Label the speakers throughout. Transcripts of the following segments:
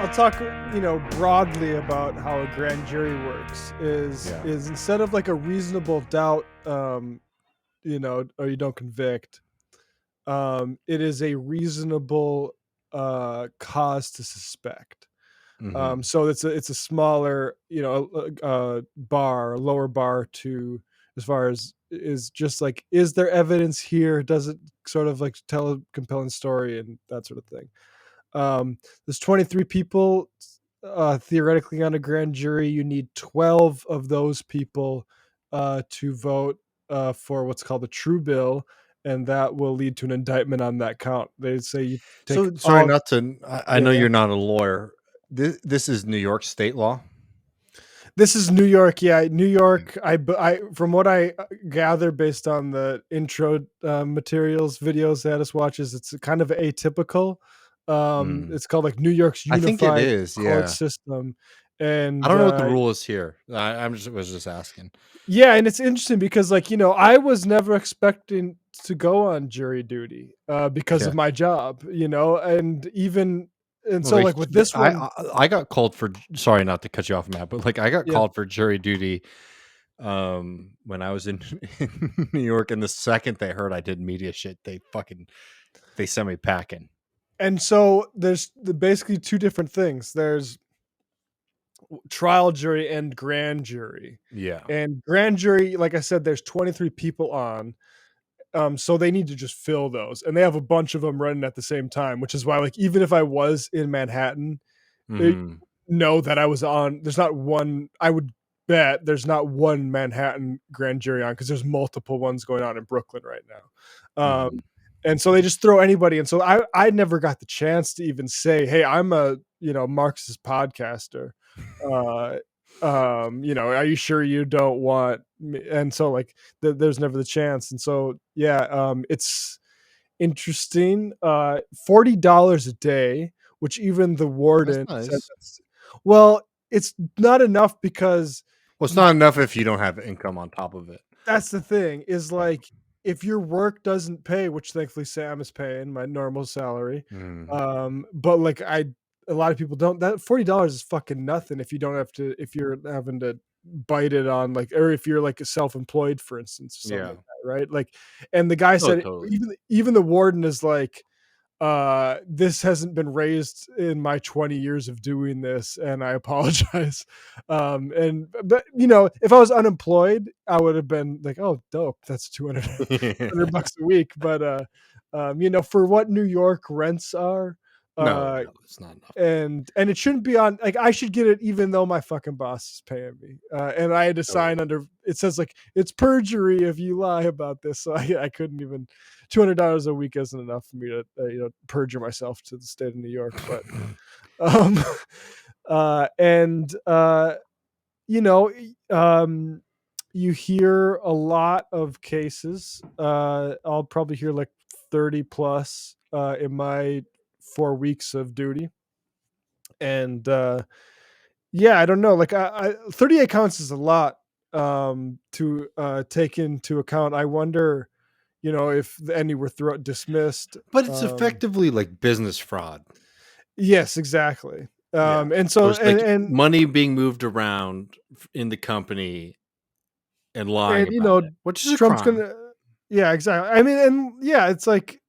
Speaker 1: I'll talk, broadly about how a grand jury works.
Speaker 2: Yeah.
Speaker 1: Is instead of like a reasonable doubt, or you don't convict, it is a reasonable cause to suspect.
Speaker 2: Hmm.
Speaker 1: So it's a smaller, bar, lower bar to as far as is just like, is there evidence here? Does it sort of like tell a compelling story and that sort of thing? There's 23 people theoretically on a grand jury. You need 12 of those people to vote for what's called a true bill, and that will lead to an indictment on that count. They say you take
Speaker 2: So sorry,
Speaker 1: all.
Speaker 2: not to. I
Speaker 1: Yeah,
Speaker 2: know
Speaker 1: yeah.
Speaker 2: you're not a lawyer. This is New York state law.
Speaker 1: This is New York. Yeah, New
Speaker 2: Okay.
Speaker 1: York. I from what I gather based on the intro materials videos that us watches, it's kind of atypical.
Speaker 2: Mm.
Speaker 1: It's called like New York's
Speaker 2: I think it
Speaker 1: Unified
Speaker 2: is.
Speaker 1: Court
Speaker 2: Yeah.
Speaker 1: System,
Speaker 2: I
Speaker 1: and
Speaker 2: don't know what the rule is here. I'm just was just asking.
Speaker 1: yeah, and it's interesting because like I was never expecting to go on jury duty because
Speaker 2: Yeah.
Speaker 1: of my job, and even and
Speaker 2: Well,
Speaker 1: so like with this one,
Speaker 2: I got called for. Sorry, not to cut you off, Matt, but like I got
Speaker 1: yeah.
Speaker 2: called for jury duty when I was in, in New York, and the second they heard I did media shit, they sent me packing.
Speaker 1: And so there's basically two different things. There's trial jury and grand jury.
Speaker 2: Yeah.
Speaker 1: And grand jury, like I said, there's 23 people on. So they need to just fill those. And they have a bunch of them running at the same time, which is why, like, even if I was in Manhattan, they
Speaker 2: Hmm.
Speaker 1: know that I was on. There's not one, I would bet there's not one Manhattan grand jury on because there's multiple ones going on in Brooklyn right now.
Speaker 2: Hmm.
Speaker 1: And so they just throw anybody. And so I never got the chance to even say, hey, I'm a, Marxist podcaster. Uh, are you sure you don't want me? And so like there's never the chance. And so, yeah, it's interesting. $40 a day, which even the
Speaker 2: That's
Speaker 1: warden said
Speaker 2: nice.
Speaker 1: well, it's not enough because
Speaker 2: Well, it's not enough if you don't have income on top of it.
Speaker 1: that's the thing is
Speaker 2: Yeah.
Speaker 1: like if your work doesn't pay, which thankfully Sam is paying my normal salary,
Speaker 2: Mm.
Speaker 1: but like a lot of people don't. That $40 is fucking nothing if you don't have to, if you're having to bite it on like, or if you're like a self-employed, for instance, or something
Speaker 2: Yeah.
Speaker 1: like that, right? Like, and the guy
Speaker 2: Oh,
Speaker 1: said
Speaker 2: totally.
Speaker 1: even the warden is like, this hasn't been raised in my 20 years of doing this and I apologize. And but if I was unemployed I would have been like, oh dope, that's 200 $100 a week. But for what New York rents are,
Speaker 2: No,
Speaker 1: uh
Speaker 2: no, it's not enough.
Speaker 1: and it shouldn't be on, like, I should get it even though my fucking boss is paying me, and I had to
Speaker 2: Totally.
Speaker 1: sign under, it says like it's perjury if you lie about this, so I couldn't even. $200 a week isn't enough for me to perjure myself to the state of New York. But um and you know um you hear a lot of cases. I'll probably hear like 30 plus in my 4 weeks of duty. And yeah, I don't know, like 38 counts is a lot to take into account. I wonder, if any were dismissed.
Speaker 2: But it's
Speaker 1: um
Speaker 2: effectively like business fraud.
Speaker 1: yes, exactly.
Speaker 2: Yeah.
Speaker 1: And
Speaker 2: So
Speaker 1: so
Speaker 2: it's like
Speaker 1: and
Speaker 2: money being moved around in the company and lying
Speaker 1: and
Speaker 2: about it, which is a
Speaker 1: Trump's
Speaker 2: crime.
Speaker 1: gonna, yeah, exactly. I mean, and yeah, it's like,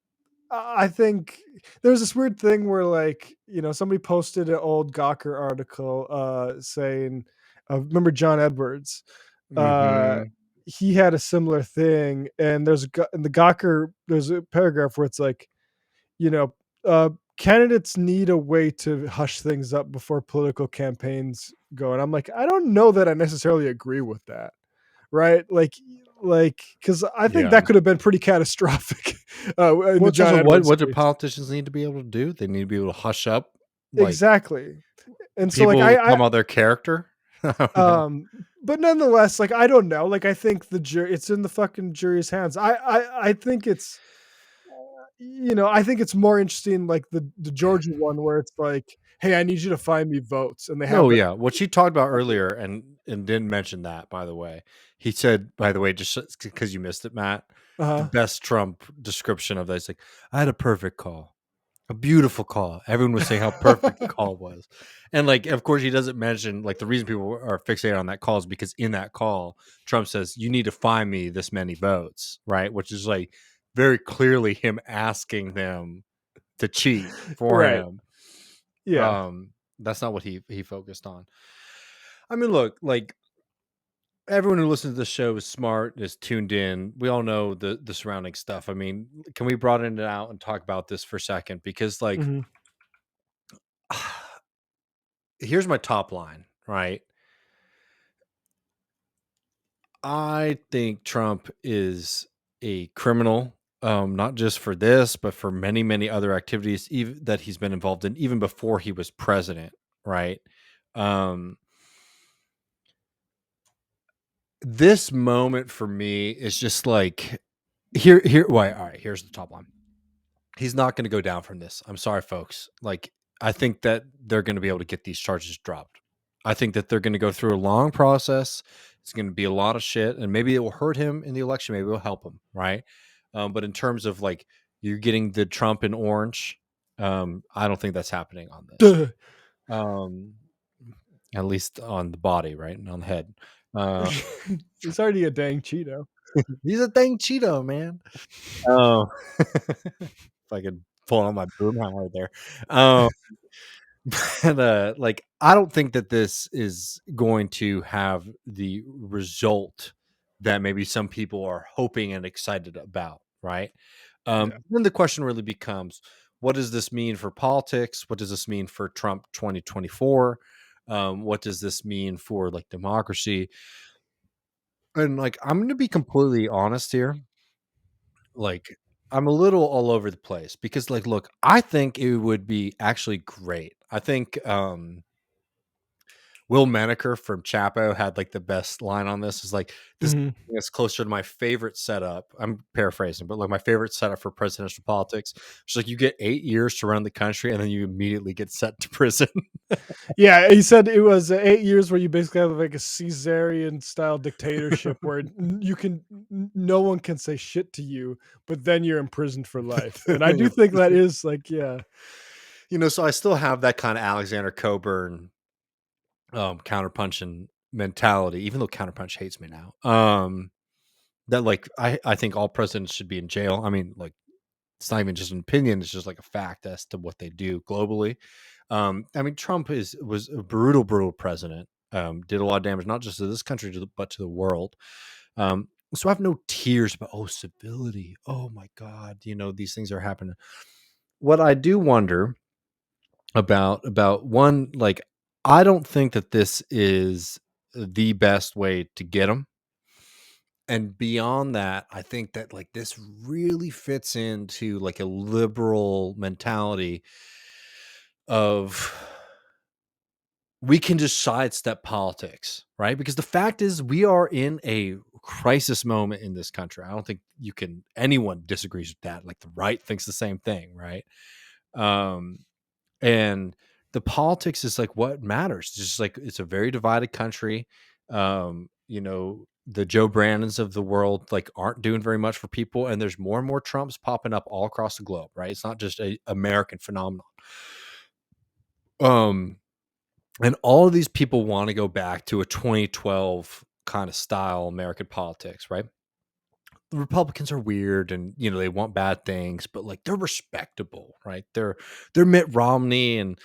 Speaker 1: I think there's this weird thing where, like, somebody posted an old Gawker article saying, remember John Edwards? Uh,
Speaker 2: Hmm.
Speaker 1: he had a similar thing, and in the Gawker, there's a paragraph where it's like, you know, candidates need a way to hush things up before political campaigns go. And I'm like, I don't know that I necessarily agree with that, right? Like, because I think
Speaker 2: Yeah.
Speaker 1: that could have been pretty catastrophic in
Speaker 2: Well,
Speaker 1: the
Speaker 2: it's also
Speaker 1: John Edwards
Speaker 2: what do
Speaker 1: case.
Speaker 2: politicians need to be able to do? They need to be able to hush up like
Speaker 1: Exactly. And so, like,
Speaker 2: people talking about their character. I don't know.
Speaker 1: um, but nonetheless, like, I don't know. Like, I think the jury, it's in the fucking jury's hands. I think it's, I think it's more interesting, like the Georgia one, where it's like, hey, I need you to find me votes, and they have
Speaker 2: No,
Speaker 1: the.
Speaker 2: yeah. What she talked about earlier and didn't mention that, by the way. He said, by the way, just because you missed it, Matt, the
Speaker 1: Uh-huh.
Speaker 2: best Trump description of that is like, I had a perfect call. A beautiful call. Everyone was saying how perfect the call was. And like, of course, he doesn't mention like the reason people are fixated on that call is because in that call, Trump says, you need to find me this many votes, right? Which is like very clearly him asking them to cheat for
Speaker 1: Right.
Speaker 2: him.
Speaker 1: Yeah.
Speaker 2: That's not what he focused on. I mean, look, like everyone who listens to the show is smart, is tuned in. We all know the surrounding stuff. I mean, can we broaden it out and talk about this for a second? Because like
Speaker 1: Hmm.
Speaker 2: here's my top line, right? I think Trump is a criminal, not just for this, but for many, many other activities even that he's been involved in, even before he was president, right? Um, this moment for me is just like here. Why? All right, here's the top line. He's not going to go down from this. I'm sorry, folks. Like, I think that they're going to be able to get these charges dropped. I think that they're going to go through a long process. It's going to be a lot of shit, and maybe it will hurt him in the election. Maybe it will help him, right? But in terms of like you're getting the Trump in orange, I don't think that's happening on this.
Speaker 1: Duh.
Speaker 2: Um, at least on the body, right, and on the head. Uh,
Speaker 1: He's already a dang Cheeto.
Speaker 2: he's a dang Cheeto, man. Oh, if I could pull on my boomhauer there. Um, but like I don't think that this is going to have the result that maybe some people are hoping and excited about, right?
Speaker 1: Yeah.
Speaker 2: Then the question really becomes, what does this mean for politics? What does this mean for Trump 2024? What does this mean for like democracy? And like I'm going to be completely honest here. Like I'm a little all over the place because like look, I think it would be actually great. I think Will Menaker from Chapo had like the best line on this. Is like this
Speaker 1: Hmm.
Speaker 2: is closer to my favorite setup. I'm paraphrasing, but like my favorite setup for presidential politics. It's like you get 8 years to run the country, and then you immediately get sent to prison.
Speaker 1: Yeah, he said it was 8 years where you basically have like a Caesarian style dictatorship where no one can say shit to you, but then you're imprisoned for life. And I
Speaker 2: Then
Speaker 1: do
Speaker 2: you're
Speaker 1: think that is like, yeah.
Speaker 2: so I still have that kind of Alexander Coburn counterpunching mentality, even though counterpunch hates me now. That like I think all presidents should be in jail. I mean, like it's not even just an opinion; it's just like a fact as to what they do globally. I mean, Trump was a brutal president. Did a lot of damage, not just to this country, but to the world. So I have no tears about civility. Oh my God, these things are happening. What I do wonder about one, like I don't think that this is the best way to get them. And beyond that, I think that like this really fits into like a liberal mentality of we can just sidestep politics, right? Because the fact is we are in a crisis moment in this country. I don't think anyone disagrees with that. Like the right thinks the same thing, right? Um and the politics is like what matters. It's just like it's a very divided country. The Joe Brannons of the world like aren't doing very much for people, and there's more and more Trumps popping up all across the globe, right? It's not just a American phenomenon. um and all of these people want to go back to a 2012 kind of style American politics, right? The Republicans are weird and they want bad things, but like they're respectable, right? They're Mitt Romney and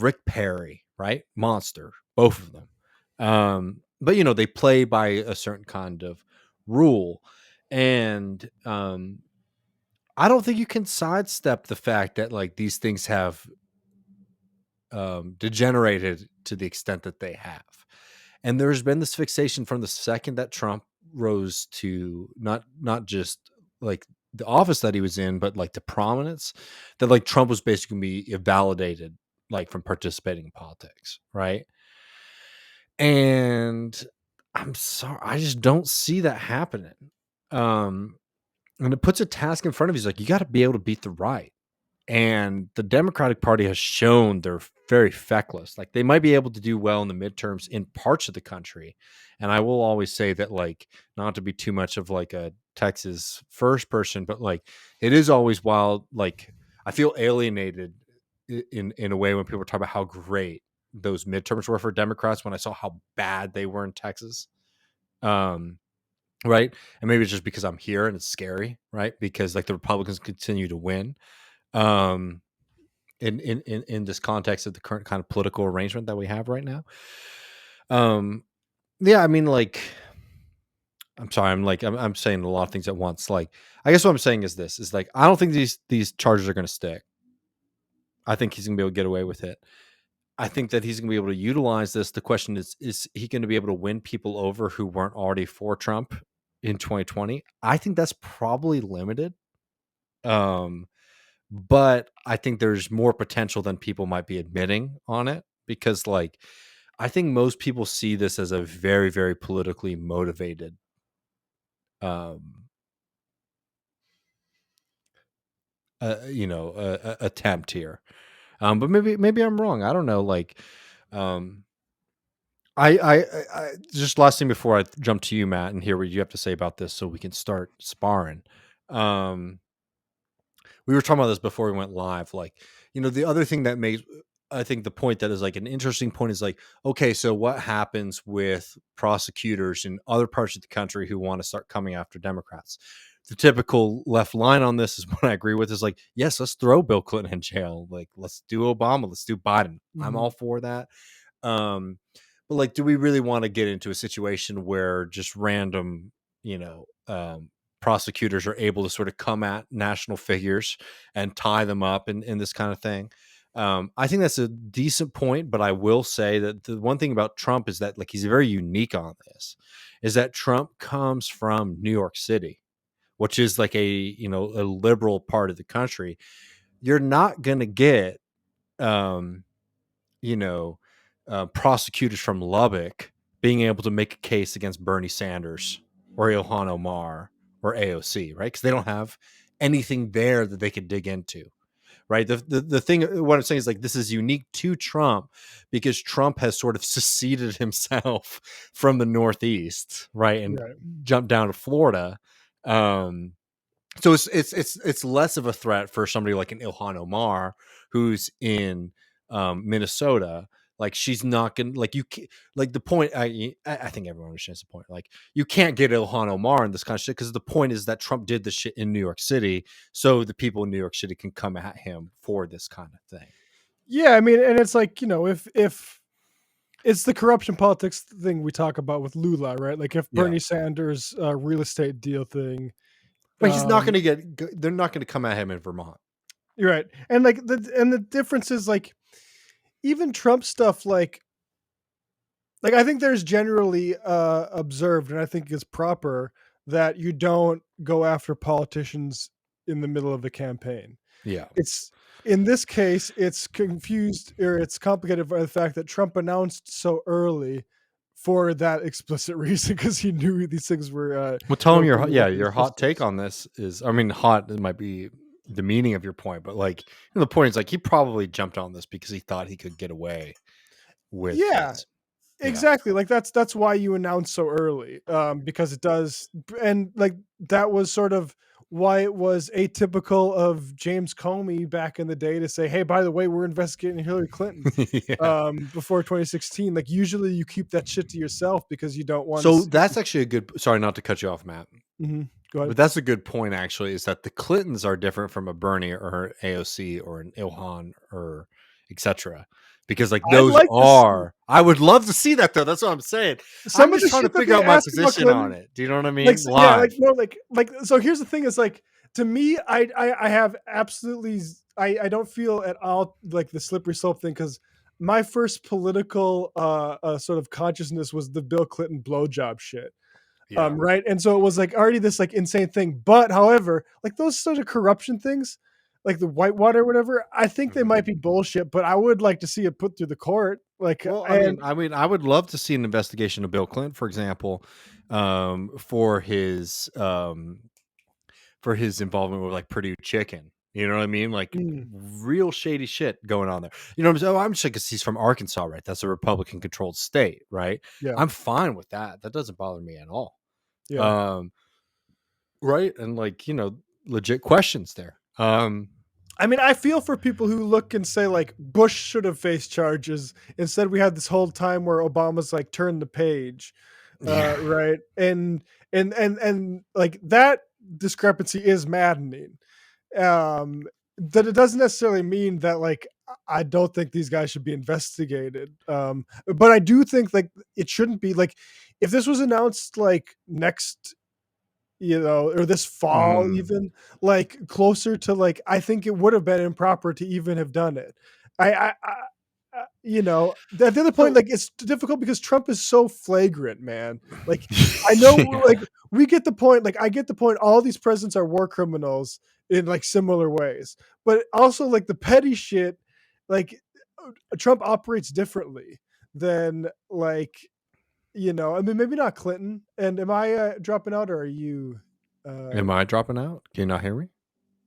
Speaker 2: Rick Perry, right? Monster, both of them. But they play by a certain kind of rule. And I don't think you can sidestep the fact that like these things have degenerated to the extent that they have. And there's been this fixation from the second that Trump rose to not just like the office that he was in, but like the prominence that like Trump was basically gonna be invalidated like from participating in politics, right? And I'm sorry, I just don't see that happening. Um, and it puts a task in front of you. It's like you got to be able to beat the right. And the Democratic Party has shown they're very feckless. Like they might be able to do well in the midterms in parts of the country. And I will always say that, like, not to be too much of like a Texas first person, but like it is always wild. Like, I feel alienated in a way when people talk about how great those midterms were for Democrats when I saw how bad they were in Texas. Right. And maybe it's just because I'm here and it's scary, right? Because like the Republicans continue to win. Um, in this context of the current kind of political arrangement that we have right now. Um, yeah, I mean, like, I'm sorry, I'm saying a lot of things at once. Like, I guess what I'm saying is this: is like I don't think these charges are going to stick. I think he's going to be able to get away with it. I think that he's going to be able to utilize this. The question is he going to be able to win people over who weren't already for Trump in 2020? I think that's probably limited. Um, but I think there's more potential than people might be admitting on it because, like, I think most people see this as a very, very politically motivated um, attempt here. But maybe I'm wrong. I don't know. Like, um, I just last thing before I jump to you, Matt, and hear what you have to say about this, so we can start sparring. Um, we were talking about this before we went live. Like, the other thing that makes, I think the point that is like an interesting point is like, okay, so what happens with prosecutors in other parts of the country who want to start coming after Democrats? The typical left line on this is what I agree with is like, yes, let's throw Bill Clinton in jail. Like, let's do Obama, let's do Biden. I'm
Speaker 1: Mhm.
Speaker 2: all for that. Um, but like, do we really want to get into a situation where just random, you know, um, prosecutors are able to sort of come at national figures and tie them up in this kind of thing? I think that's a decent point, but I will say that the one thing about Trump is that like he's very unique on this, is that Trump comes from New York City, which is like a liberal part of the country. You're not gonna get um, you know, prosecutors from Lubbock being able to make a case against Bernie Sanders or Ilhan Omar or AOC, right? Because they don't have anything there that they could dig into, right? The thing, what I'm saying is like this is unique to Trump because Trump has sort of seceded himself from the Northeast, right, and
Speaker 1: Right.
Speaker 2: jumped down to Florida. Um, so it's less of a threat for somebody like an Ilhan Omar who's in Minnesota. Like she's not gonna like you like the point. I think everyone understands the point. Like you can't get Ilhan Omar in this kind of shit because the point is that Trump did the shit in New York City, so the people in New York City can come at him for this kind of thing.
Speaker 1: Yeah, I mean, and it's like, if it's the corruption politics thing we talk about with Lula, right? Like if
Speaker 2: Yeah,
Speaker 1: Bernie Sanders real estate deal thing,
Speaker 2: but he's not
Speaker 1: um,
Speaker 2: gonna get. They're not gonna come at him in Vermont.
Speaker 1: you're right. And like the difference is like even Trump stuff like I think there's generally observed, and I think it's proper that you don't go after politicians in the middle of a campaign.
Speaker 2: Yeah.
Speaker 1: It's in this case, it's confused or it's complicated by the fact that Trump announced so early for that explicit reason because he knew these things were
Speaker 2: Well, tell him
Speaker 1: going to look
Speaker 2: your hot take
Speaker 1: suspicious.
Speaker 2: on this is. I mean, hot it might be the meaning of your point, but like the point is like he probably jumped on this because he thought he could get away with
Speaker 1: Yeah,
Speaker 2: this. Yeah,
Speaker 1: exactly. Like that's why you announce so early, because it does, and like that was sort of why it was atypical of James Comey back in the day to say, "Hey, by the way, we're investigating Hillary Clinton."
Speaker 2: yeah.
Speaker 1: Before 2016, like usually you keep that shit to yourself because you don't want to
Speaker 2: So
Speaker 1: see.
Speaker 2: that's actually a good. Sorry, not to cut you off, Matt,
Speaker 1: Mhm. Go ahead.
Speaker 2: but that's a good point. Actually, is that the Clintons are different from a Bernie or an AOC or an Ilhan or etc. Because like
Speaker 1: I'd
Speaker 2: those
Speaker 1: like to see
Speaker 2: are. I would love to see that though. That's what I'm saying.
Speaker 1: some
Speaker 2: I'm
Speaker 1: of the
Speaker 2: just trying to
Speaker 1: shit that
Speaker 2: figure
Speaker 1: they
Speaker 2: out my
Speaker 1: ask about
Speaker 2: position on
Speaker 1: Clinton.
Speaker 2: it. Do you know what I
Speaker 1: Like,
Speaker 2: mean?
Speaker 1: yeah, like
Speaker 2: Live.
Speaker 1: no, like so. Here's the thing: is like to me, I have absolutely I don't feel at all like the slippery slope thing because my first political sort of consciousness was the Bill Clinton blowjob shit.
Speaker 2: Yeah.
Speaker 1: Right, and so it was like already this like insane thing. But however, like those sort of corruption things, like the Whitewater or whatever, I think they
Speaker 2: Mhm.
Speaker 1: might be bullshit. But I would like to see it put through the court. Like,
Speaker 2: Well,
Speaker 1: and
Speaker 2: I would love to see an investigation of Bill Clinton, for example, for his involvement with like Purdue Chicken. You know what I mean? Like
Speaker 1: mm,
Speaker 2: real shady shit going on there. You know what I'm saying? Oh, I'm just because he's from Arkansas, right? That's a Republican controlled state, right?
Speaker 1: yeah,
Speaker 2: I'm fine with that. That doesn't bother me at all.
Speaker 1: yeah.
Speaker 2: Um, right? And like, legit questions there.
Speaker 1: I mean, I feel for people who look and say like Bush should have faced charges. Instead, we had this whole time where Obama's like turned the page,
Speaker 2: Yeah.
Speaker 1: right? And like that discrepancy is maddening. Um, that it doesn't necessarily mean that like I don't think these guys should be investigated. But I do think like it shouldn't be like if this was announced like next, or this fall,
Speaker 2: Mm.
Speaker 1: even like closer to like, I think it would have been improper to even have done it. At the other point,
Speaker 2: So
Speaker 1: like it's difficult because Trump is so flagrant, man. Like, I know,
Speaker 2: yeah.
Speaker 1: like we get the point. Like, I get the point. All these presidents are war criminals in like similar ways, but also like the petty shit, like Trump operates differently than like I mean, maybe not Clinton. And am I dropping out, or are you? Uh,
Speaker 2: Am I dropping out? Can you not hear me?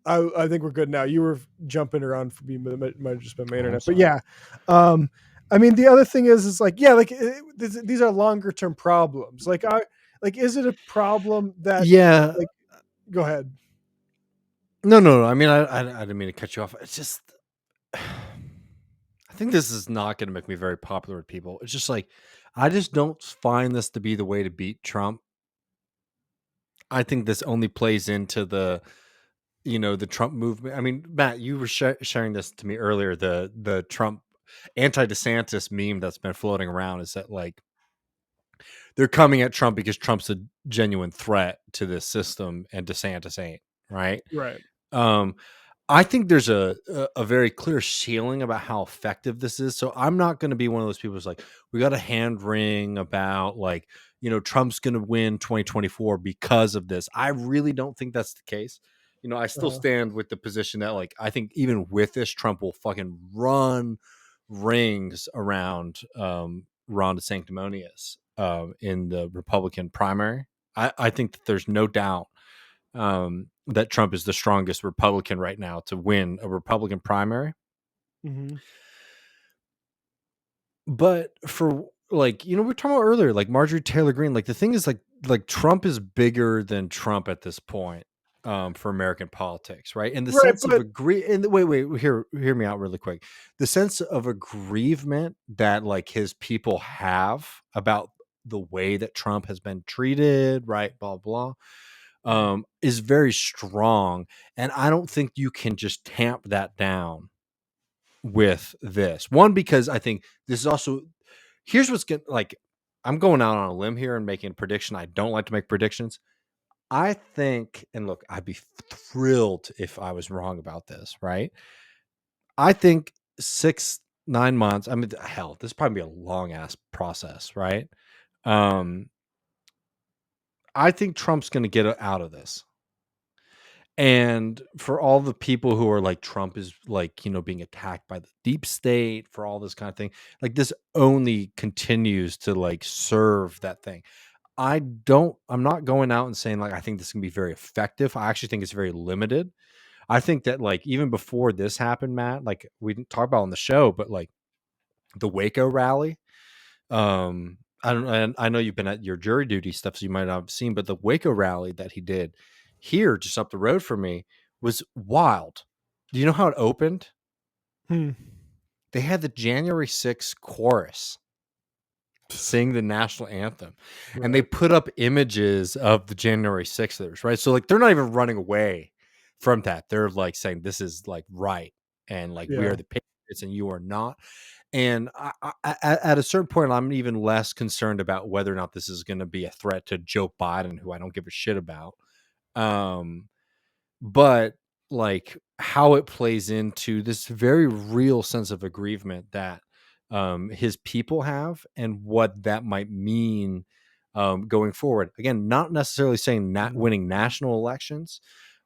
Speaker 1: I think we're good now. You were jumping around for me, but it might have just been my
Speaker 2: Oh, I'm
Speaker 1: internet. But
Speaker 2: sorry.
Speaker 1: yeah, um, I mean, the other thing is like, yeah, like these are longer term problems. Like, is it a problem that
Speaker 2: Yeah.
Speaker 1: like? Go ahead.
Speaker 2: No, no, no. I mean, I didn't mean to cut you off. It's just, I think this is not going to make me very popular with people. It's just like, I just don't find this to be the way to beat Trump. I think this only plays into the Trump movement. I mean, Matt, you were sharing this to me earlier. The Trump anti DeSantis meme that's been floating around is that like they're coming at Trump because Trump's a genuine threat to this system and DeSantis ain't, right?
Speaker 1: Right.
Speaker 2: Um, I think there's a very clear ceiling about how effective this is. So I'm not going to be one of those people who's like, we got a hand wring about like, Trump's going to win 2024 because of this. I really don't think that's the case. I still
Speaker 1: Uh-huh.
Speaker 2: stand with the position that like I think even with this, Trump will fucking run rings around Ron DeSanctimonious in the Republican primary. I think that there's no doubt that Trump is the strongest Republican right now to win a Republican primary.
Speaker 1: Hmm.
Speaker 2: But for like, we were talking about earlier, like Marjorie Taylor Greene, like the thing is like Trump is bigger than Trump at this point for American politics, right? And the
Speaker 1: Right,
Speaker 2: sense of
Speaker 1: but
Speaker 2: agree and wait, hear me out really quick. The sense of aggrievement that like his people have about the way that Trump has been treated, right? Blah blah. Is very strong. And I don't think you can just tamp that down with this. One, because I think this is also, here's what's going like, I'm going out on a limb here and making a prediction. I don't like to make predictions. I think, and look, I'd be thrilled if I was wrong about this, right? I think 6, 9 months, I mean, hell, this probably be a long ass process, right? Um, I think Trump's going to get out of this. And for all the people who are like Trump is like, being attacked by the deep state for all this kind of thing, like this only continues to like serve that thing. I'm not going out and saying like I think this can be very effective. I actually think it's very limited. I think that like even before this happened, Matt, like we didn't talk about on the show, but like the Waco rally, I don't and I know you've been at your jury duty stuff, so you might not have seen, but the Waco rally that he did here just up the road from me was wild. Do you know how it opened?
Speaker 1: hmm.
Speaker 2: They had the January 6th chorus sing the national anthem, and they
Speaker 1: Right.
Speaker 2: put up images of the January 6thers, right? So like they're not even running away from that. They're like saying this is like right, and like we are
Speaker 1: Yeah.
Speaker 2: the patriots and you are not. And at a certain point, I'm even less concerned about whether or not this is going to be a threat to Joe Biden, who I don't give a shit about. Um, but like how it plays into this very real sense of aggrievement that his people have and what that might mean going forward. Again, not necessarily saying not
Speaker 1: Mhm.
Speaker 2: winning national elections,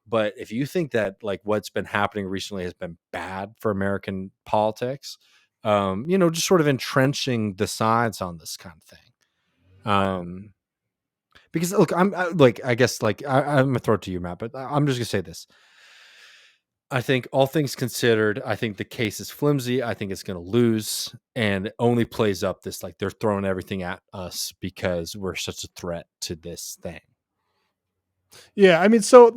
Speaker 2: but if you think that like what's been happening recently has been bad for American politics, just sort of entrenching the sides on this kind of thing. Because look, like, I guess like I'm gonna throw it to you, Matt, but I'm just gonna say this. I think all things considered, I think the case is flimsy. I think it's going to lose, and it only plays up this like they're throwing everything at us because we're such a threat to this thing.
Speaker 1: Yeah, I mean, so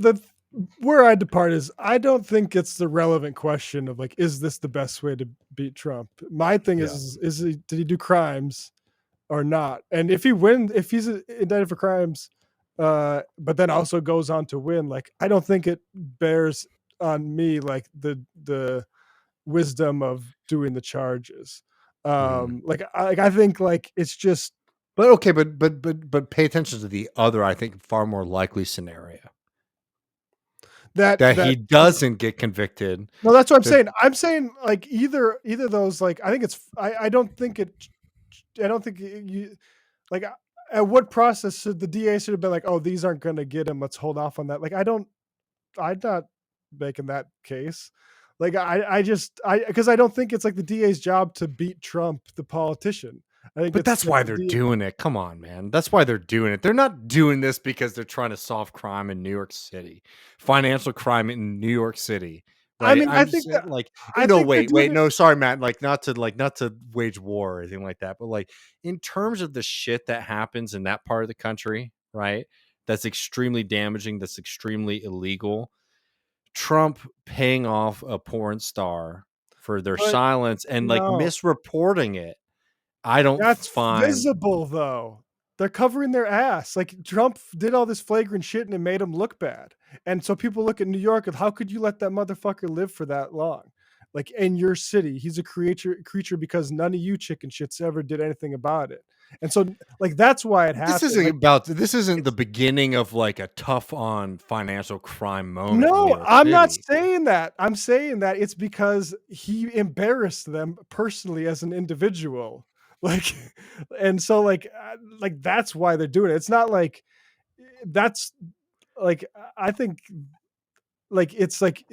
Speaker 1: where I depart is I don't think it's the relevant question of like, is this the best way to beat Trump? My thing
Speaker 2: Yeah.
Speaker 1: is he, did he do crimes or not? And if he wins, if he's indicted for crimes, but then also goes on to win, like I don't think it bears on me like the wisdom of doing the charges.
Speaker 2: Mm.
Speaker 1: I think like it's just
Speaker 2: But okay, but pay attention to the other, I think, far more likely scenario
Speaker 1: that
Speaker 2: that
Speaker 1: that
Speaker 2: he doesn't get convicted.
Speaker 1: no, that's what I'm
Speaker 2: That
Speaker 1: saying. I'm saying like either those. Like I think it's. I don't think it. I don't think you like. At what process should the DA should have been like, oh, these aren't going to get him. Let's hold off on that. Like I don't. I'm not making that case. Like I just because I don't think it's like the DA's job to beat Trump, the politician. I think
Speaker 2: But
Speaker 1: it's
Speaker 2: that's
Speaker 1: like
Speaker 2: why
Speaker 1: the
Speaker 2: they're
Speaker 1: DA.
Speaker 2: doing it. Come on, man. That's why they're doing it. They're not doing this because they're trying to solve crime in New York City, financial crime in New York City,
Speaker 1: I
Speaker 2: right?
Speaker 1: mean,
Speaker 2: I'm just saying,
Speaker 1: I
Speaker 2: no,
Speaker 1: think they're
Speaker 2: wait,
Speaker 1: doing
Speaker 2: wait,
Speaker 1: it.
Speaker 2: no, sorry, Matt. Not to wage war or anything like that, but like in terms of the shit that happens in that part of the country, right? That's extremely damaging. That's extremely illegal. Trump paying off a porn star for their
Speaker 1: But
Speaker 2: silence and like
Speaker 1: no,
Speaker 2: misreporting it. I don't
Speaker 1: that's
Speaker 2: find.
Speaker 1: visible though. They're covering their ass. Like Trump did all this flagrant shit and it made him look bad. And so people look at New York and how could you let that motherfucker live for that long? Like in your city, he's a creature because none of you chicken shits ever did anything about it. And so like that's why it happened. Like
Speaker 2: This isn't the
Speaker 1: it's
Speaker 2: beginning of like a tough on financial crime moment in New
Speaker 1: no,
Speaker 2: York
Speaker 1: I'm not
Speaker 2: City.
Speaker 1: saying that. I'm saying that it's because he embarrassed them personally as an individual. Like, and so like that's why they're doing it. It's not like that's like I think like it's like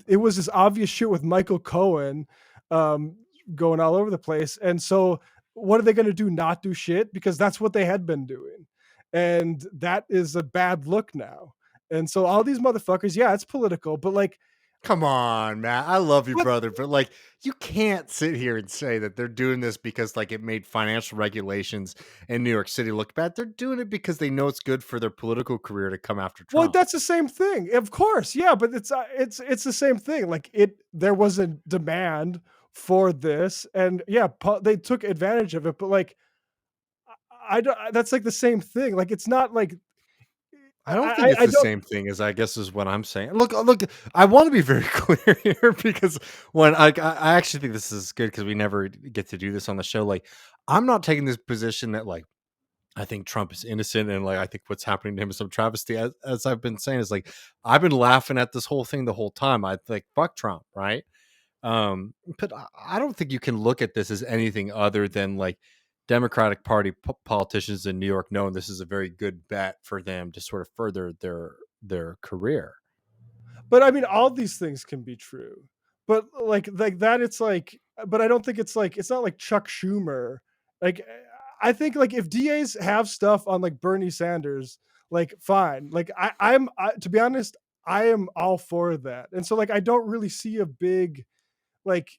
Speaker 1: it was this obvious shit with Michael Cohen um going all over the place. And so what are they going to do, not do shit, because that's what they had been doing. And that is a bad look now. And so all these motherfuckers, yeah, it's political, but like
Speaker 2: Come on, Matt. I love you,
Speaker 1: what
Speaker 2: brother, but like you can't sit here and say that they're doing this because like it made financial regulations in New York City look bad. They're doing it because they know it's good for their political career to come after
Speaker 1: well,
Speaker 2: Trump.
Speaker 1: that's the same thing. Of course, yeah, but it's the same thing. Like there was a demand for this, and yeah, they took advantage of it. But like, I don't. That's like the same thing. Like, it's not like
Speaker 2: I don't think it's
Speaker 1: I
Speaker 2: the
Speaker 1: don't.
Speaker 2: same thing as I guess is what I'm saying. Look. I want to be very clear here because when I actually think this is good because we never get to do this on the show. Like, I'm not taking this position that like I think Trump is innocent and like I think what's happening to him is some travesty. As I've been saying, is like I've been laughing at this whole thing the whole time. I think fuck Trump, right? But I don't think you can look at this as anything other than like Democratic Party politicians in New York knowing this is a very good bet for them to sort of further their career.
Speaker 1: But I mean, all these things can be true. But like that, it's like. But I don't think it's like it's not like Chuck Schumer. Like I think like if DAs have stuff on like Bernie Sanders, like fine. Like to be honest, I am all for that. And so like I don't really see a big like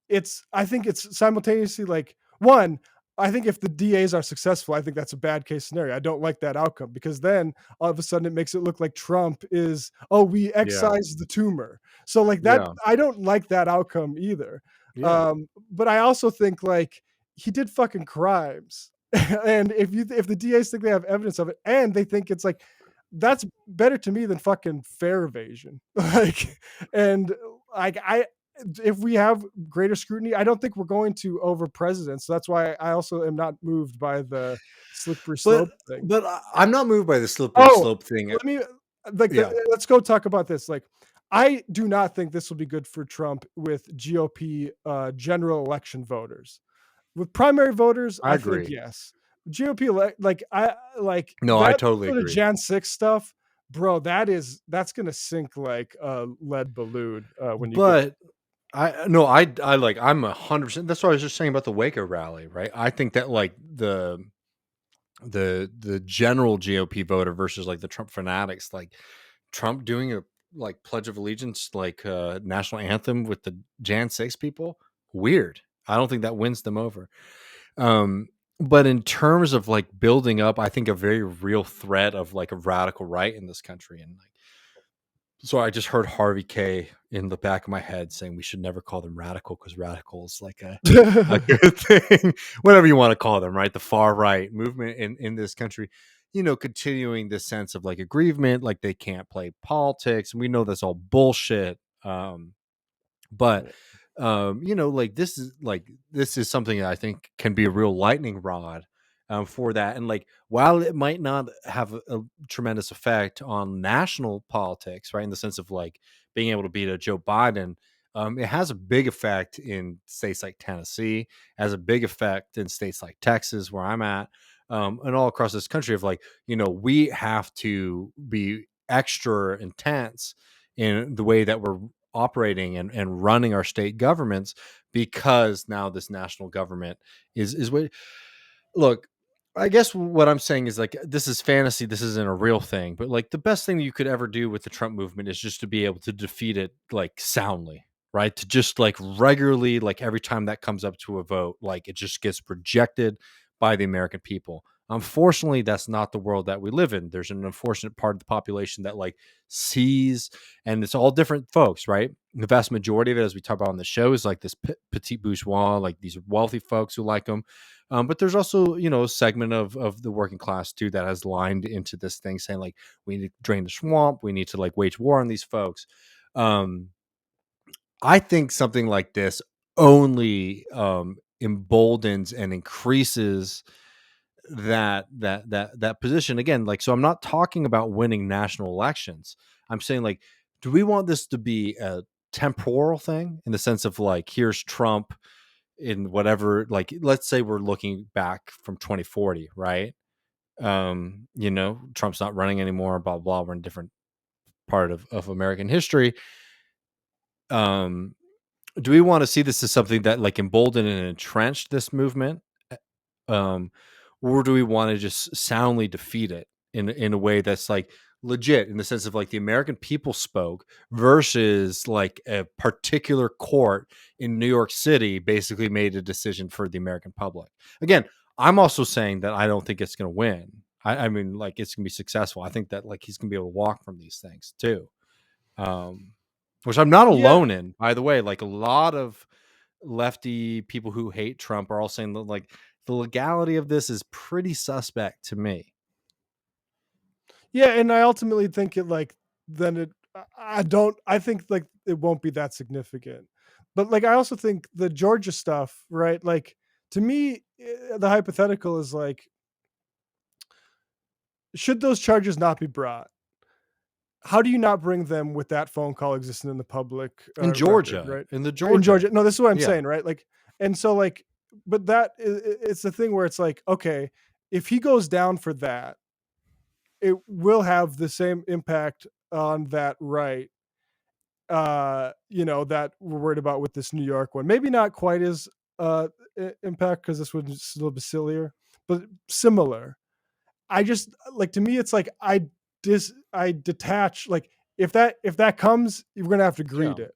Speaker 1: it's I think it's simultaneously like one, I think if the DAs are successful, I think that's a bad case scenario. I don't like that outcome because then all of a sudden it makes it look like Trump is, oh, we
Speaker 2: Yeah,
Speaker 1: excise the tumor. So like that,
Speaker 2: yeah,
Speaker 1: I don't like that outcome either.
Speaker 2: yeah.
Speaker 1: But I also think like he did fucking crimes. And if the DAs think they have evidence of it and they think it's like that's better to me than fucking fair evasion. Like and like I if we have greater scrutiny, I don't think we're going to over presidents. So that's why I also am not moved by the slippery
Speaker 2: But
Speaker 1: slope thing.
Speaker 2: I'm not moved by the slippery
Speaker 1: Oh,
Speaker 2: slope thing.
Speaker 1: let me like
Speaker 2: Yeah,
Speaker 1: let's go talk about this. Like, I do not think this will be good for Trump with GOP general election voters. With primary voters,
Speaker 2: I
Speaker 1: I think
Speaker 2: agree.
Speaker 1: yes. GOP like I like
Speaker 2: No, I
Speaker 1: that
Speaker 2: totally
Speaker 1: sort of
Speaker 2: agree.
Speaker 1: Jan 6 stuff, bro. That's gonna sink like a lead balloon when you get.
Speaker 2: But I no, I like I'm 100%. That's what I was just saying about the Waco rally, right? I think that like the general GOP voter versus like the Trump fanatics, like Trump doing a like Pledge of Allegiance, like national anthem with the Jan 6 people, weird. I don't think that wins them over. Um, but in terms of like building up, I think a very real threat of like a radical right in this country, and like So I just heard Harvey K in the back of my head saying we should never call them radical because radical is like a good thing, whatever you want to call them, right? The far right movement in this country, continuing this sense of like aggrievement, like they can't play politics. And we know that's all bullshit. But like this is something that I think can be a real lightning rod for that. And like while it might not have a tremendous effect on national politics, right, in the sense of like being able to beat a Joe Biden, it has a big effect in states like Tennessee, has a big effect in states like Texas, where I'm at, and all across this country. Of like, we have to be extra intense in the way that we're operating and running our state governments, because now this national government is what. Look, I guess what I'm saying is like this is fantasy, this isn't a real thing, but like the best thing you could ever do with the Trump movement is just to be able to defeat it like soundly, right? To just like regularly, like every time that comes up to a vote, like it just gets rejected by the American people. Unfortunately, that's not the world that we live in. There's an unfortunate part of the population that like sees, and it's all different folks, right? The vast majority of it, as we talk about on the show, is like this petit bourgeois, like these wealthy folks who like them. But there's also, a segment of the working class too that has lined into this thing, saying like we need to drain the swamp, we need to like wage war on these folks. Um, I think something like this only emboldens and increases that position again. Like, so I'm not talking about winning national elections. I'm saying like, do we want this to be a temporal thing in the sense of like, here's Trump in whatever, like let's say we're looking back from 2040, right? Trump's not running anymore, blah blah, we're in a different part of American history. um do we want to see this as something that like emboldened and entrenched this movement, um or do we want to just soundly defeat it in a way that's like legit, in the sense of like the American people spoke versus like a particular court in New York City basically made a decision for the American public? Again, I'm also saying that I don't think it's going to win. I mean, like it's going to be successful. I think that like he's going to be able to walk from these things too, um, which I'm not
Speaker 1: Yeah,
Speaker 2: alone in, by the way. Like a lot of lefty people who hate Trump are all saying that like the legality of this is pretty suspect to me.
Speaker 1: yeah, and I ultimately think it like then it. I don't. I think like it won't be that significant, but like I also think the Georgia stuff, right? Like to me, the hypothetical is like, should those charges not be brought? How do you not bring them with that phone call existing in the public
Speaker 2: In
Speaker 1: record,
Speaker 2: Georgia,
Speaker 1: right?
Speaker 2: in the
Speaker 1: In
Speaker 2: Georgia,
Speaker 1: Georgia, no, this is what I'm
Speaker 2: yeah,
Speaker 1: saying, right? Like, and so like, but it's the thing where it's like, okay, if he goes down for that, it will have the same impact on that right, that we're worried about with this New York one. Maybe not quite as impact because this one's a little bit sillier, but similar. I just like to me, it's like I detach. Like if that comes, you're gonna have to
Speaker 2: yeah.
Speaker 1: greet it.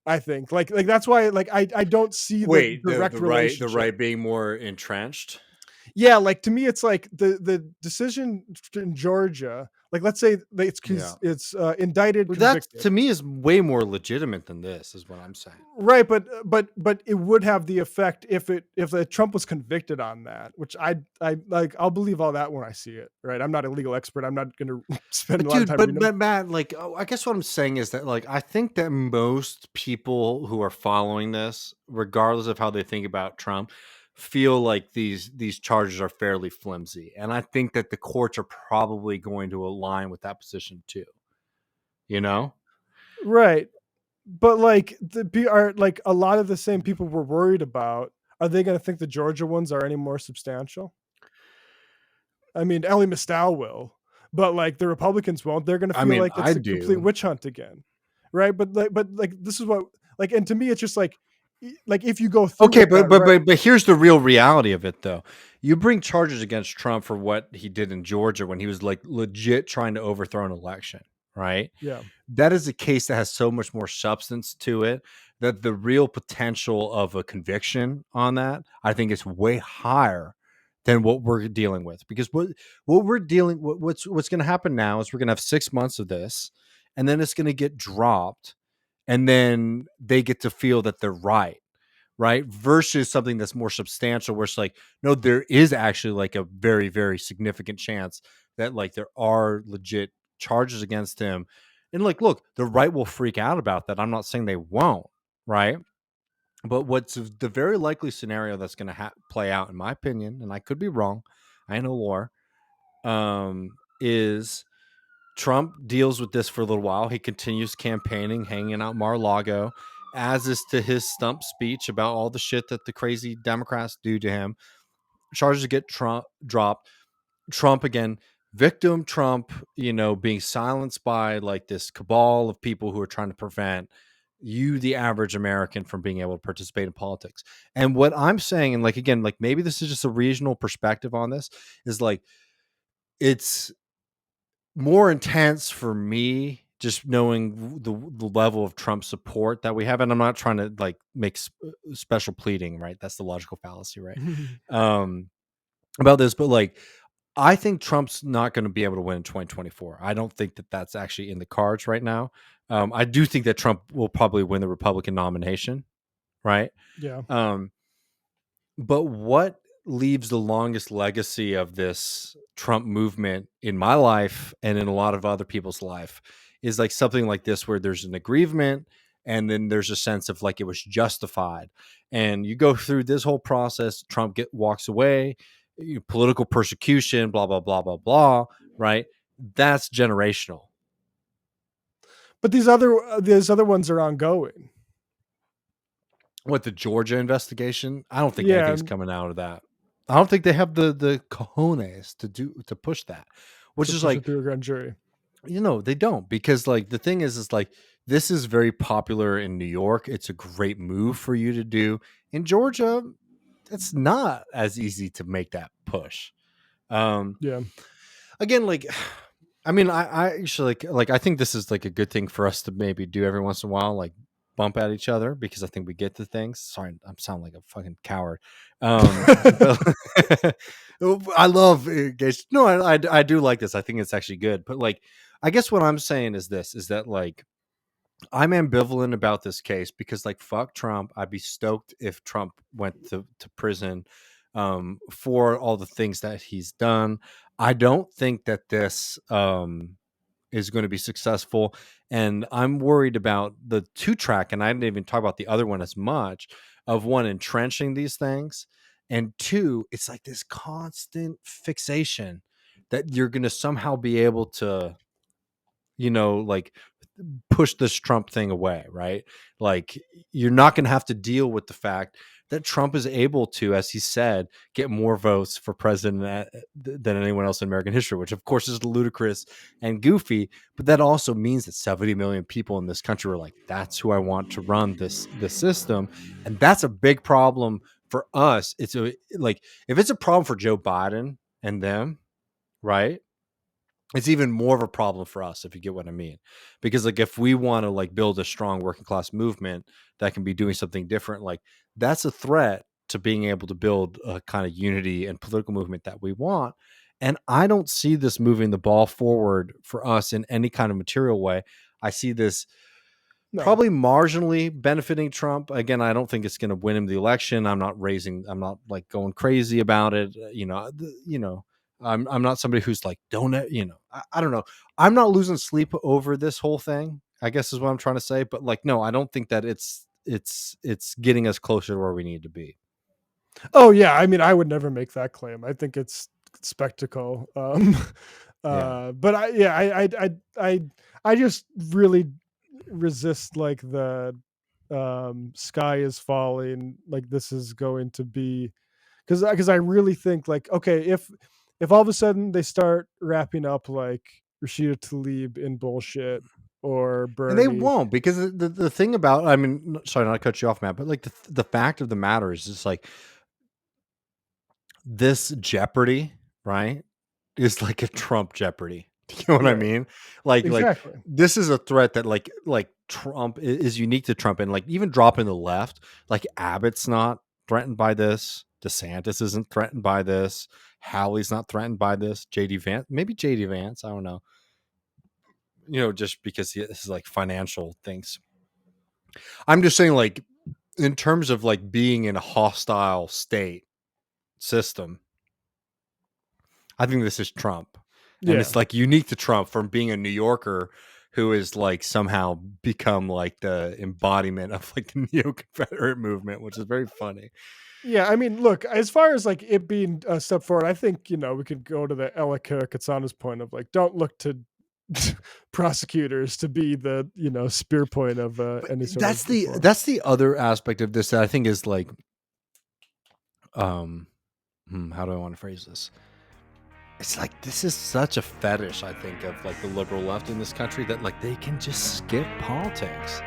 Speaker 1: I think like that's why like I don't see the
Speaker 2: Wait, the
Speaker 1: direct
Speaker 2: the right the
Speaker 1: relationship.
Speaker 2: right being more entrenched.
Speaker 1: Yeah, like to me, it's like the decision in Georgia. Like let's say
Speaker 2: Yeah,
Speaker 1: it's indicted,
Speaker 2: well, that
Speaker 1: convicted.
Speaker 2: to me is way more legitimate than this, is what I'm saying.
Speaker 1: Right, but it would have the effect if the Trump was convicted on that, which I like. I'll believe all that when I see it. Right, I'm not a legal expert. I'm not going to spend a
Speaker 2: But
Speaker 1: lot of
Speaker 2: dude,
Speaker 1: time
Speaker 2: but
Speaker 1: reading them.
Speaker 2: but Matt, like, I guess what I'm saying is that like I think that most people who are following this, regardless of how they think about Trump, feel like these charges are fairly flimsy, and I think that the courts are probably going to align with that position too. You know?
Speaker 1: Right, but like are like a lot of the same people we're worried about. Are they going to think the Georgia ones are any more substantial? I mean, Ellie Mistal will, but like the Republicans won't. They're going to
Speaker 2: I
Speaker 1: feel
Speaker 2: mean,
Speaker 1: like
Speaker 2: I
Speaker 1: it's a complete
Speaker 2: do.
Speaker 1: witch hunt again, right? But like this is what like, and to me, it's just like if you go through
Speaker 2: Okay,
Speaker 1: with
Speaker 2: but
Speaker 1: that,
Speaker 2: but
Speaker 1: right?
Speaker 2: but but here's the real reality of it, though. You bring charges against Trump for what he did in Georgia when he was like legit trying to overthrow an election, right?
Speaker 1: Yeah,
Speaker 2: That is a case that has so much more substance to it that the real potential of a conviction on that, I think, is way higher than what we're dealing with. Because what's going to happen now is we're going to have 6 months of this, and then it's going to get dropped, and then they get to feel that they're right, versus something that's more substantial where it's like, no, there is actually like a very, very significant chance that like there are legit charges against him. And like, look, the right will freak out about that. I'm not saying they won't, right? But what's the very likely scenario that's going to play out, in my opinion, and I could be wrong, I know lore, is Trump deals with this for a little while. He continues campaigning, hanging out Mar-a-Lago, as is to his stump speech about all the shit that the crazy Democrats do to him. Charges get dropped. Trump again, victim Trump, being silenced by like this cabal of people who are trying to prevent you, the average American, from being able to participate in politics. And what I'm saying, and like, again, like maybe this is just a regional perspective on this, is like, it's more intense for me just knowing the level of Trump support that we have. And I'm not trying to like make special pleading, right? That's the logical fallacy, right? Um, about this, but like, I think Trump's not going to be able to win in 2024. I don't think that that's actually in the cards right now. I do think that Trump will probably win the Republican nomination, right?
Speaker 1: Yeah.
Speaker 2: Um, but what leaves the longest legacy of this Trump movement in my life and in a lot of other people's life is like something like this, where there's an aggrievement and then there's a sense of like it was justified. And you go through this whole process, Trump walks away, political persecution, blah, blah, blah, blah, blah, right? That's generational.
Speaker 1: But these other ones are ongoing.
Speaker 2: What, the Georgia investigation? I don't think
Speaker 1: Yeah,
Speaker 2: anything's coming out of that. I don't think they have the cojones to push that, which
Speaker 1: to
Speaker 2: is
Speaker 1: push it
Speaker 2: like,
Speaker 1: through a grand jury.
Speaker 2: they don't, because like the thing is like, this is very popular in New York. It's a great move for you to do. In Georgia, it's not as easy to make that push. Um,
Speaker 1: Yeah.
Speaker 2: Again, like, I mean, I actually like I think this is like a good thing for us to maybe do every once in a while, like bump at each other, because I think we get the things. Sorry, I'm sounding like a fucking coward. But I love engaged. No, I do like this. I think it's actually good. But like, I guess what I'm saying is this: is that like, I'm ambivalent about this case, because like, fuck Trump. I'd be stoked if Trump went to prison for all the things that he's done. I don't think that this is going to be successful. And I'm worried about the two track, and I didn't even talk about the other one as much, of one, entrenching these things, and two, it's like this constant fixation that you're going to somehow be able to, like, push this Trump thing away, right? Like, you're not going to have to deal with the fact that Trump is able to, as he said, get more votes for president than anyone else in American history, which of course is ludicrous and goofy. But that also means that 70 million people in this country were like, that's who I want to run this system. And that's a big problem for us. It's like, if it's a problem for Joe Biden and them, right? It's even more of a problem for us, if you get what I mean. Because like, if we want to like build a strong working class movement that can be doing something different, like, that's a threat to being able to build a kind of unity and political movement that we want. And I don't see this moving the ball forward for us in any kind of material way. I see this
Speaker 1: No.
Speaker 2: probably marginally benefiting Trump. Again, I don't think it's going to win him the election. I'm not like going crazy about it. I'm not somebody who's like, don't, I don't know. I'm not losing sleep over this whole thing, I guess is what I'm trying to say. But like, no, I don't think that it's getting us closer to where we need to be.
Speaker 1: Oh yeah, I mean, I would never make that claim. I think it's spectacle.
Speaker 2: Yeah.
Speaker 1: But I just really resist like the sky is falling. Like this is going to be because I really think like okay if all of a sudden they start wrapping up like Rashida Tlaib in bullshit or
Speaker 2: And they
Speaker 1: Bernie.
Speaker 2: won't, because the thing about, I mean, sorry, not to cut you off, Matt, but like, the fact of the matter is just like, this jeopardy, right, is like a Trump jeopardy. Do you know what I
Speaker 1: Right.
Speaker 2: mean? Like,
Speaker 1: Exactly.
Speaker 2: this is a threat that like Trump is unique to Trump, and like, even dropping the left, like Abbott's not threatened by this. DeSantis isn't threatened by this. Howley's not threatened by this. JD Vance, maybe JD Vance, I don't know. just because this is like financial things. I'm just saying, like, in terms of like being in a hostile state system, I think this is Trump. And
Speaker 1: Yeah.
Speaker 2: it's like unique to Trump from being a New Yorker who is like somehow become like the embodiment of like the neo-Confederate movement, which is very funny.
Speaker 1: Yeah, I mean, look, as far as like it being a step forward, I think, we could go to the Ella Katsana's point of like, don't look to prosecutors to be the, spear point of
Speaker 2: But
Speaker 1: any sort of
Speaker 2: that's the
Speaker 1: reform.
Speaker 2: that's the other aspect of this that I think is like, um, how do I want to phrase this? It's like this is such a fetish, I think, of like the liberal left in this country that like they can just skip politics.